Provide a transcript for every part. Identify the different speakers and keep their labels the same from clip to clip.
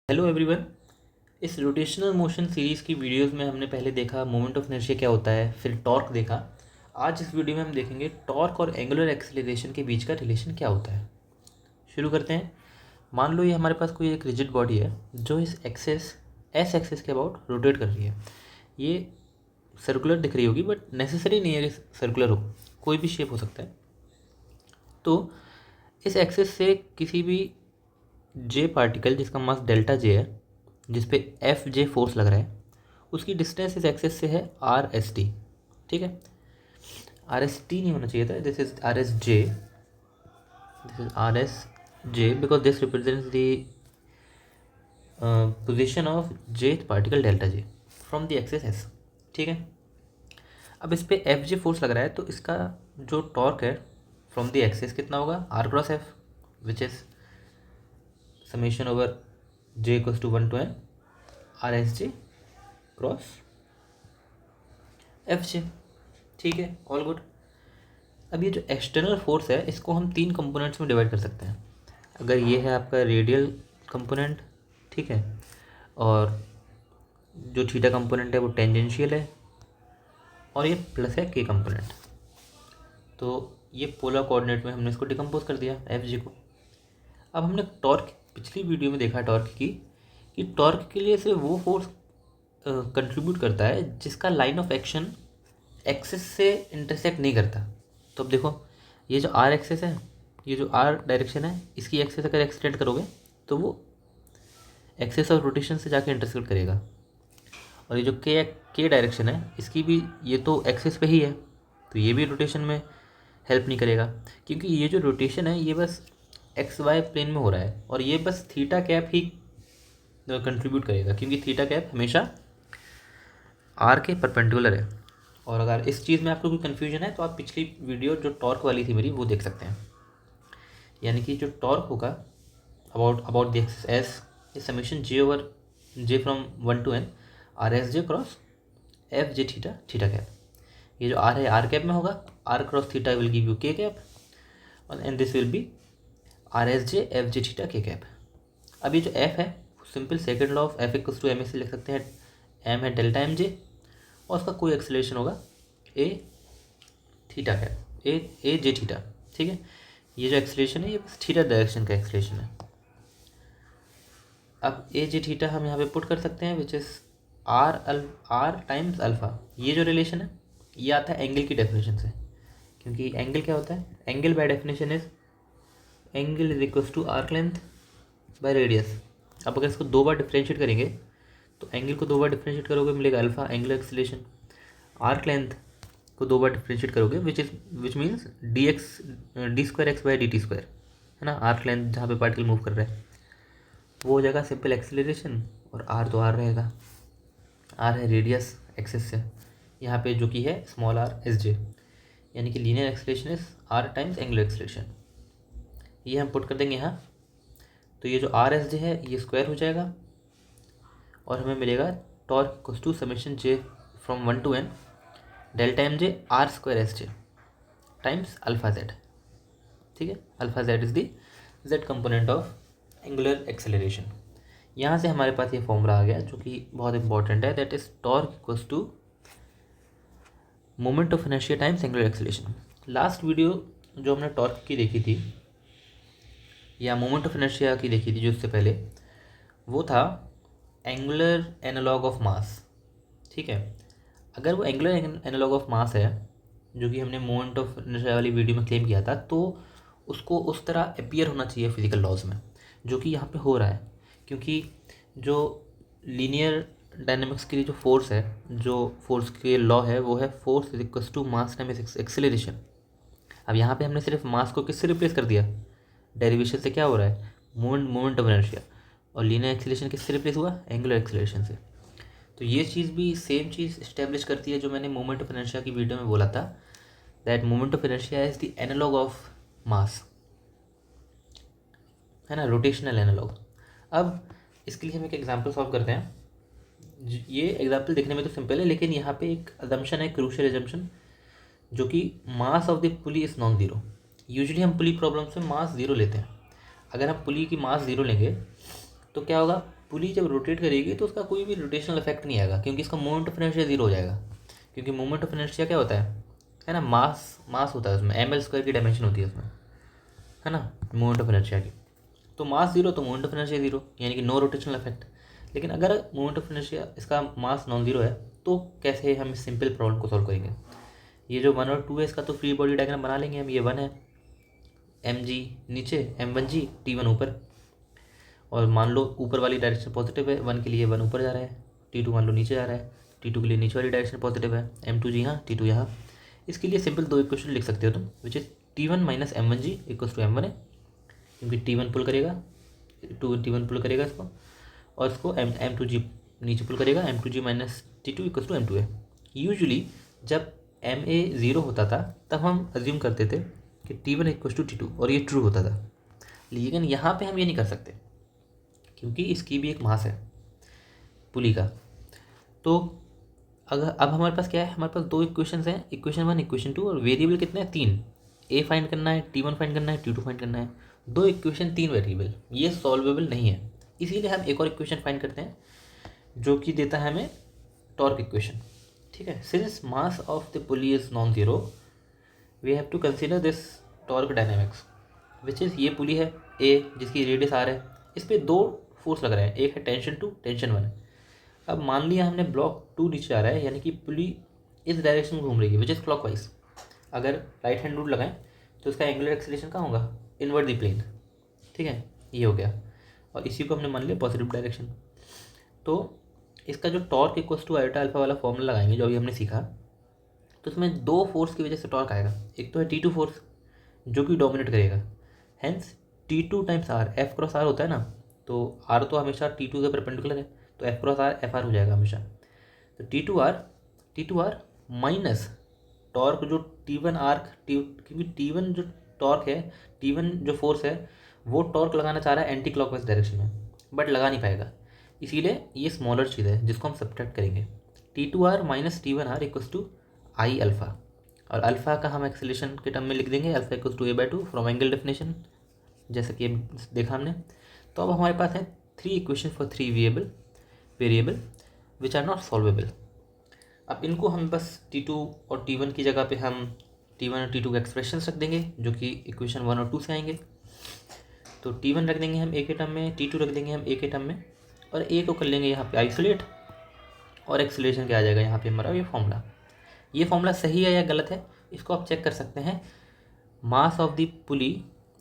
Speaker 1: Hello everyone. इस rotational motion series की videos में हमने पहले देखा मोमेंट ऑफ इनर्शिया क्या होता है, फिर टॉर्क देखा। आज इस वीडियो में हम देखेंगे टॉर्क और एंगुलर एक्सेलरेशन के बीच का रिलेशन क्या होता है। शुरू करते हैं। मान लो ये हमारे पास कोई एक रिजिड बॉडी है जो इस एक्सेस एस एक्सेस के अबाउट रोटेट कर रही है। ये सर्कुलर दिख रही होगी बट नेसेसरी नहीं है कि सर्कुलर हो, कोई भी शेप हो सकता है। तो इस एक्सेस से किसी भी जे पार्टिकल जिसका मास डेल्टा जे है, जिस पे एफ जे फोर्स लग रहा है, उसकी डिस्टेंस इस एक्सेस से है आर एस टी। ठीक है, आर एस टी नहीं होना चाहिए था, this is R S J, this is R S J because this represents the position of J particle delta J from the axis S. ठीक है, अब इस पे एफ जे फोर्स लग रहा है तो इसका जो टॉर्क है फ्रॉम द एक्सेस कितना होगा, R cross F, which is summation over J equals to 1 to n R S J cross F J. ठीक है, ऑल गुड। अब ये जो एक्सटर्नल फोर्स है इसको हम तीन कंपोनेंट्स में डिवाइड कर सकते हैं। अगर ये है आपका रेडियल कंपोनेंट, ठीक है, और जो थीटा कंपोनेंट है वो टेंजेंशियल है, और ये प्लस है के कंपोनेंट। तो ये पोलर कोऑर्डिनेट में हमने इसको डिकम्पोज कर दिया एफ जी को। अब हमने टॉर्क पिछली वीडियो में देखा टॉर्क की, कि टॉर्क के लिए सिर्फ वो फोर्स कंट्रीब्यूट करता है जिसका लाइन ऑफ एक्शन एक्सिस से इंटरसेक्ट नहीं करता। तो अब देखो, ये जो आर एक्सिस है, ये जो आर डायरेक्शन है, इसकी एक्सिस अगर एक्सटेंड करोगे तो वो एक्सिस ऑफ रोटेशन से जाके इंटरसेक्ट करेगा। और ये जो के डायरेक्शन है इसकी भी, ये तो एक्सिस पे ही है, तो ये भी रोटेशन में हेल्प नहीं करेगा, क्योंकि ये जो रोटेशन है ये बस एक्स वाई प्लेन में हो रहा है, और ये बस थीटा कैप ही कंट्रीब्यूट करेगा, क्योंकि थीटा कैप हमेशा आर के परपेंडिकुलर है। और अगर इस चीज़ में आपको कोई कन्फ्यूजन है तो आप पिछली वीडियो जो टॉर्क वाली थी मेरी वो देख सकते हैं। यानी कि जो टॉर्क होगा about about the axis S is summation J over J from 1 to n R S J cross F J theta theta cap. ये जो आर है आर कैप में होगा, R cross theta will give you K cap, and this will be R S J F J theta K cap. अब ये जो F है simple second law of F equals to M A से लिख सकते हैं। एम है delta M जे, और उसका कोई एक्सेलरेशन होगा ए थीटा है, ए जे थीटा। ठीक है, ये जो एक्सेलरेशन है ये थीटा डायरेक्शन का एक्सेलरेशन है। अब ए जे थीटा हम यहाँ पे पुट कर सकते हैं which is R times alpha. ये जो रिलेशन है ये आता है एंगल की डेफिनेशन से, क्योंकि एंगल क्या होता है, angle by definition is angle is equals to arc length by radius. अब अगर इसको दो बार डिफ्रेंशिएट करेंगे तो एंगल को दो बार डिफ्रेंशिएट करोगे मिलेगा alpha angular acceleration, arc length को दो बार डिफ्रेंशिएट करोगे which means D x D square x by D T square, है ना। आर्क लेंथ जहाँ पे पार्टिकल मूव कर रहा है वो हो जाएगा सिंपल एक्सेलरेशन, और आर तो आर रहेगा, आर है रेडियस एक्सेस से यहाँ पे जो कि है स्मॉल आर एस जे, यानी कि linear acceleration is R times angular acceleration. ये हम पुट कर देंगे यहाँ, तो ये जो आर एस जे है ये स्क्वायर हो जाएगा, और हमें मिलेगा torque equals to summation J from 1 to n delta M J R square S J times alpha Z. ठीक है, alpha Z is the Z component of angular acceleration. यहाँ से हमारे पास ये फॉर्मूला आ गया जो कि बहुत इंपॉर्टेंट है, that is torque equals to moment of inertia times angular acceleration. Last video जो हमने टॉर्क की देखी थी या मोमेंट ऑफ इनर्शिया की देखी थी जो उससे पहले, वो था एंगुलर एनालॉग ऑफ मास। ठीक है, अगर वो एंगुलर एनालॉग ऑफ मास है जो कि हमने मोमेंट ऑफ इनर्शिया वाली वीडियो में क्लेम किया था, तो उसको उस तरह अपीयर होना चाहिए फिजिकल लॉज में, जो कि यहाँ पे हो रहा है, क्योंकि जो लीनियर डायनेमिक्स के लिए जो फोर्स है, जो फोर्स के लॉ है वो है force is equals to mass times acceleration. अब यहाँ पे हमने सिर्फ मास को किससे रिप्लेस कर दिया, डेरिवेशन से क्या हो रहा है, मोमेंट ऑफ इनर्शिया, और लीनियर एक्सेलरेशन किससे रिप्लेस हुआ, एंगुलर एक्सेलरेशन से। तो ये चीज़ भी सेम चीज़ इस्टेब्लिश करती है जो मैंने मोमेंट ऑफ इनर्शिया की वीडियो में बोला था, that moment of inertia is the analogue of mass, है ना, रोटेशनल एनालॉग। अब इसके लिए हम एक एग्जांपल सॉल्व करते हैं। ये एग्जांपल देखने में तो सिंपल है, लेकिन यहाँ पे एक अजम्पशन है, क्रूशियल अजम्पशन, जो कि मास of the pulley is non zero. Usually हम पुली प्रॉब्लम्स में मास ज़ीरो लेते हैं। अगर हम पुली की मास ज़ीरो लेंगे तो क्या होगा, पुली जब रोटेट करेगी तो उसका कोई भी रोटेशनल इफेक्ट नहीं आएगा, क्योंकि इसका मोमेंट ऑफ इनर्शिया जीरो हो जाएगा। क्योंकि मोमेंट ऑफ इनर्शिया क्या होता है ना, मास होता है उसमें, ml² की डायमेंशन होती है उसमें, है ना, मोमेंट ऑफ इनर्शिया की। तो मास जीरो तो मोमेंट ऑफ इनर्शिया जीरो, यानी कि नो रोटेशनल इफेक्ट। लेकिन अगर मोमेंट ऑफ इनर्शिया इसका मास नॉन जीरो है तो कैसे हम इस सिंपल प्रॉब्लम को सॉल्व करेंगे। ये जो 1 और 2 है इसका तो फ्री बॉडी डायग्राम बना लेंगे हम। ये 1 है, mg नीचे, m1g, t1 ऊपर। और मान लो ऊपर वाली डायरेक्शन पॉजिटिव है, 1 के लिए 1 ऊपर जा रहा है, t2 मान लो नीचे जा रहा है, t2 के लिए नीचे वाली डायरेक्शन पॉजिटिव है, m2g यहाँ, t2 यहाँ। इसके लिए सिंपल 2 इक्वेशन लिख सकते हो तुम, which is t1 minus m1g equals to m1 है, क्योंकि t1 पुल करेगा, t1 पुल करेगा इसको, और इसको m2g नीचे पुल करेगा, m2g minus t2 equals to m2 है। यूजुअली जब ma ज़ीरो होता था तब हम अज्यूम करते थे कि t1 इक्वल्स टू t2, और ये ट्रू होता था। लेकिन यहाँ पे हम ये नहीं कर सकते, क्योंकि इसकी भी एक मास है पुली का। तो अगर अब हमारे पास क्या है, हमारे पास 2 इक्वेशंस हैं, इक्वेशन 1 इक्वेशन 2, और वेरिएबल कितने हैं, 3। a फाइंड करना है, t1 फाइंड करना है, t2 फाइंड करना है। 2 इक्वेशन 3 वेरिएबल, ये सॉल्वेबल नहीं है। इसीलिए हम एक और इक्वेशन फाइंड करते हैं जो कि देता है हमें टॉर्क इक्वेशन। ठीक है, since mass of the pulley is non zero we have to consider this torque dynamics, which is ये पुली है a जिसकी रेडियस r है, इस पर 2 फोर्स लग रहे हैं, एक है टेंशन 2, टेंशन 1। अब मान लिया हमने ब्लॉक 2 नीचे आ रहा है, यानी कि पुली इस डायरेक्शन में घूम रही है, विच इज़ क्लॉकवाइज। अगर राइट हैंड रूल लगाएं तो इसका एंगुलर एक्सीलरेशन कहाँ होगा, इनवर्ड द प्लेन। ठीक है, ये हो गया, और इसी को हमने मान लिया पॉजिटिव डायरेक्शन। तो इसका जो torque equals to iota alpha वाला फॉर्मूला लगाएंगे जो अभी हमने सीखा, तो इसमें 2 फोर्स की वजह से टॉर्क आएगा। एक तो है t2 फोर्स जो कि डोमिनेट करेगा, hence t2 times r, f cross r होता है ना, तो r तो हमेशा t2 के परपेंडिकुलर है, तो f क्रॉस r fr हो जाएगा हमेशा। तो t2r माइनस टॉर्क जो t1 आर्क क्योंकि t1 जो टॉर्क है, t1 जो फोर्स है वो टॉर्क लगाना चाह रहा है एंटी क्लॉकवाइज डायरेक्शन में, बट लगा नहीं पाएगा, इसीलिए ये स्मॉलर चीज़ है जिसको हम सब्ट्रैक्ट करेंगे। t2r minus t1r equals to I alpha, और अल्फ़ा का हम एक्सेलरेशन के टर्म में लिख देंगे, alpha equals to a/2 from angle definition, जैसा कि देखा हमने। तो अब हमारे पास है 3 equation for 3 variable which are not solvable. अब इनको हम बस t2 और t1 की जगह पे हम t1 और t2 के एक्सप्रेशन रख देंगे जो कि इक्वेशन 1 और 2 से आएंगे। तो t1 रख देंगे हम a के टर्म में, t2 रख देंगे हम a के टर्म में, और a को कर लेंगे यहाँ पे आइसोलेट, और एक्सेलरेशन क्या आ जाएगा यहाँ पे हमारा ये फॉर्मूला सही है या गलत है इसको आप चेक कर सकते हैं mass of the pulley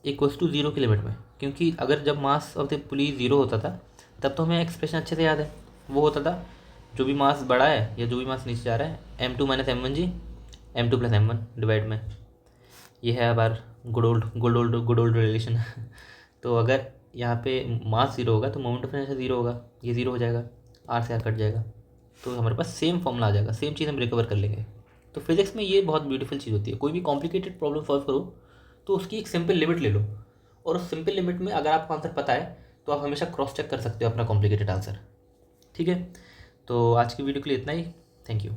Speaker 1: equals to 0 की लिमिट में। क्योंकि अगर जब मास ऑफ द पुली 0 होता था तब तो हमें एक्सप्रेशन अच्छे से याद है, वो होता था जो भी मास बड़ा है या जो भी मास नीचे जा रहा है m2 minus m1g, m2 plus m1 divide में, ये है हमार गुड ओल्ड रिलेशन। तो अगर यहाँ पे मास 0 होगा तो मोमेंट ऑफ इनर्शिया 0 होगा, ये 0 हो जाएगा, r से r कट जाएगा, तो हमारे पास सेम फॉर्मूला आ जाएगा, सेम चीज़ हम रिकवर कर लेंगे। तो फिजिक्स में ये बहुत ब्यूटीफुल चीज़ होती है, कोई भी कॉम्प्लिकेटेड प्रॉब्लम सॉल्व करो तो उसकी एक सिंपल लिमिट ले लो, और उस सिंपल लिमिट में अगर आपको आंसर पता है तो आप हमेशा क्रॉस चेक कर सकते हो अपना कॉम्प्लिकेटेड आंसर। ठीक है, तो आज की वीडियो के लिए इतना ही, थैंक यू।